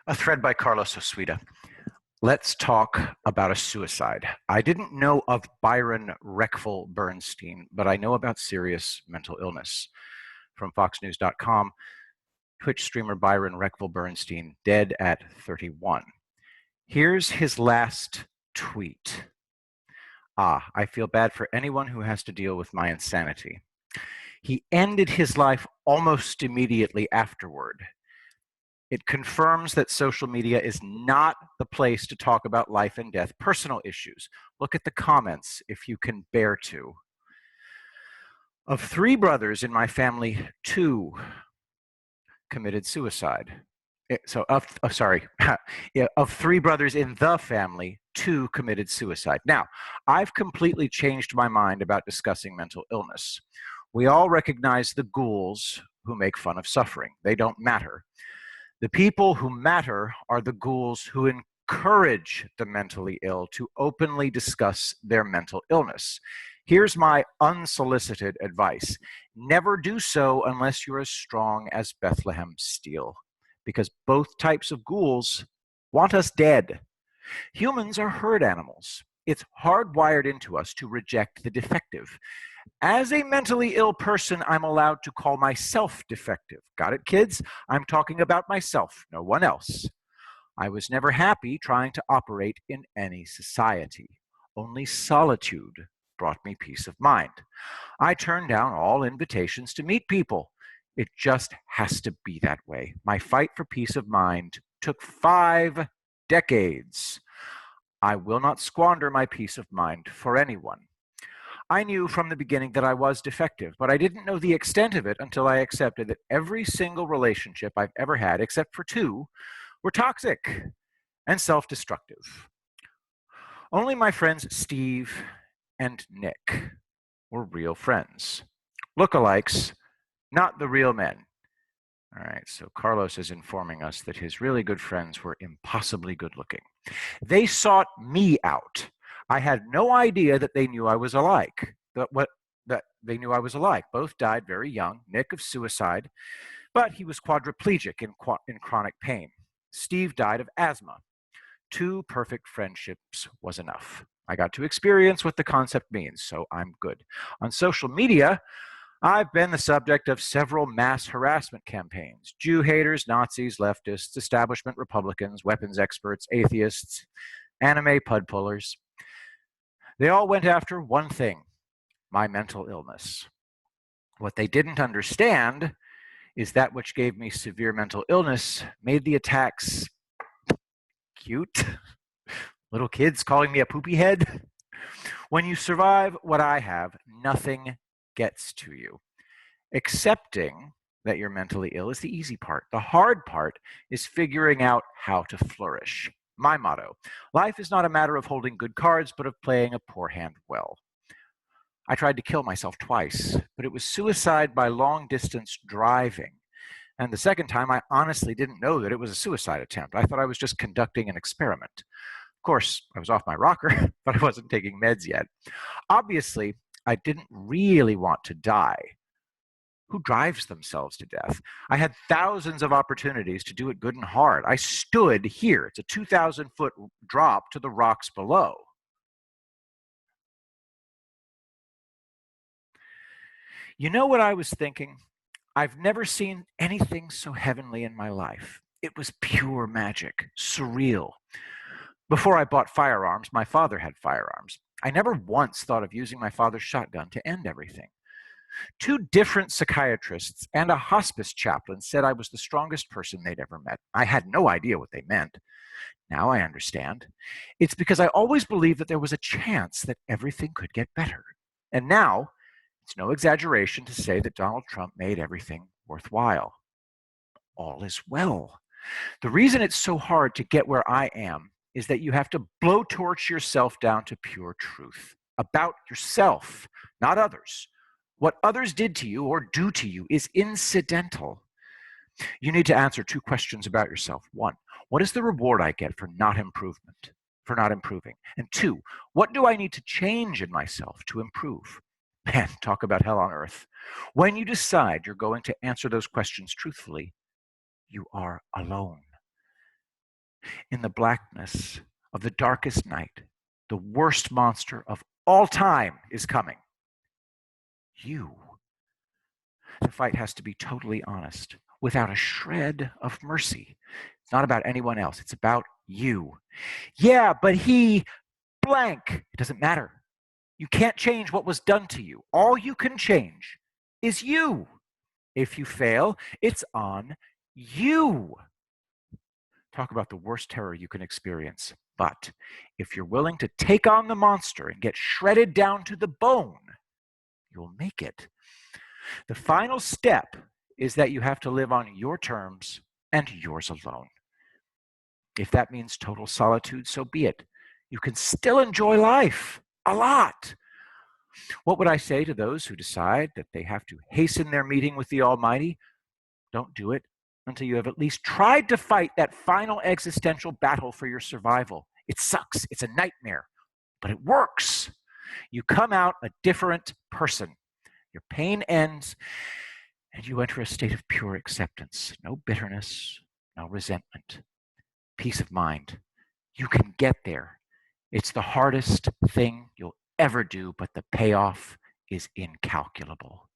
A thread by Carlos Osuita. Let's talk about a suicide. I didn't know of Byron Reckful Bernstein, but I know about serious mental illness. From FoxNews.com, Twitch streamer Byron Reckful Bernstein, dead at 31. Here's his last tweet. I feel bad for anyone who has to deal with my insanity. He ended his life almost immediately afterward. It confirms that social media is not the place to talk about life and death, personal issues. Look at the comments if you can bear to. Of 3 brothers in my family, 2 committed suicide. Of 3 brothers in the family, 2 committed suicide. Now, I've completely changed my mind about discussing mental illness. We all recognize the ghouls who make fun of suffering. They don't matter. The people who matter are the ghouls who encourage the mentally ill to openly discuss their mental illness. Here's my unsolicited advice. Never do so unless you're as strong as Bethlehem steel, because both types of ghouls want us dead. Humans are herd animals. It's hardwired into us to reject the defective. As a mentally ill person, I'm allowed to call myself defective. Got it, kids? I'm talking about myself, no one else. I was never happy trying to operate in any society. Only solitude brought me peace of mind. I turned down all invitations to meet people. It just has to be that way. My fight for peace of mind took 5 decades. I will not squander my peace of mind for anyone. I knew from the beginning that I was defective, but I didn't know the extent of it until I accepted that every single relationship I've ever had, except for 2, were toxic and self-destructive. Only my friends Steve and Nick were real friends. Lookalikes, not the real men. All right, so Carlos is informing us that his really good friends were impossibly good looking. They sought me out. I had no idea that they knew I was alike. That they knew I was alike. Both died very young. Nick of suicide, but he was quadriplegic in chronic pain. Steve died of asthma. 2 perfect friendships was enough. I got to experience what the concept means, so I'm good. On social media, I've been the subject of several mass harassment campaigns. Jew haters, Nazis, leftists, establishment Republicans, weapons experts, atheists, anime pud pullers. They all went after one thing, my mental illness. What they didn't understand is that which gave me severe mental illness made the attacks cute. Little kids calling me a poopy head. When you survive what I have, nothing gets to you. Accepting that you're mentally ill is the easy part. The hard part is figuring out how to flourish. My motto, life is not a matter of holding good cards, but of playing a poor hand well. I tried to kill myself twice, but it was suicide by long-distance driving. And the second time, I honestly didn't know that it was a suicide attempt. I thought I was just conducting an experiment. Of course, I was off my rocker, but I wasn't taking meds yet. Obviously, I didn't really want to die. Who drives themselves to death? I had thousands of opportunities to do it good and hard. I stood here. It's a 2,000-foot drop to the rocks below. You know what I was thinking? I've never seen anything so heavenly in my life. It was pure magic, surreal. Before I bought firearms, my father had firearms. I never once thought of using my father's shotgun to end everything. 2 different psychiatrists and a hospice chaplain said I was the strongest person they'd ever met. I had no idea what they meant. Now I understand. It's because I always believed that there was a chance that everything could get better. And now, it's no exaggeration to say that Donald Trump made everything worthwhile. All is well. The reason it's so hard to get where I am is that you have to blowtorch yourself down to pure truth about yourself, not others. What others did to you or do to you is incidental. You need to answer 2 questions about yourself. 1, what is the reward I get for not improving? And 2, what do I need to change in myself to improve? Man, talk about hell on earth. When you decide you're going to answer those questions truthfully, you are alone. In the blackness of the darkest night, the worst monster of all time is coming. You. The fight has to be totally honest, without a shred of mercy. It's not about anyone else. It's about you. Yeah, but he blank. It doesn't matter. You can't change what was done to you. All you can change is you. If you fail, it's on you. Talk about the worst terror you can experience. But if you're willing to take on the monster and get shredded down to the bone, you'll make it. The final step is that you have to live on your terms and yours alone. If that means total solitude, so be it. You can still enjoy life a lot. What would I say to those who decide that they have to hasten their meeting with the Almighty? Don't do it until you have at least tried to fight that final existential battle for your survival. It sucks. It's a nightmare, but it works. You come out a different person. Your pain ends, and you enter a state of pure acceptance. No bitterness, no resentment, peace of mind. You can get there. It's the hardest thing you'll ever do, but the payoff is incalculable.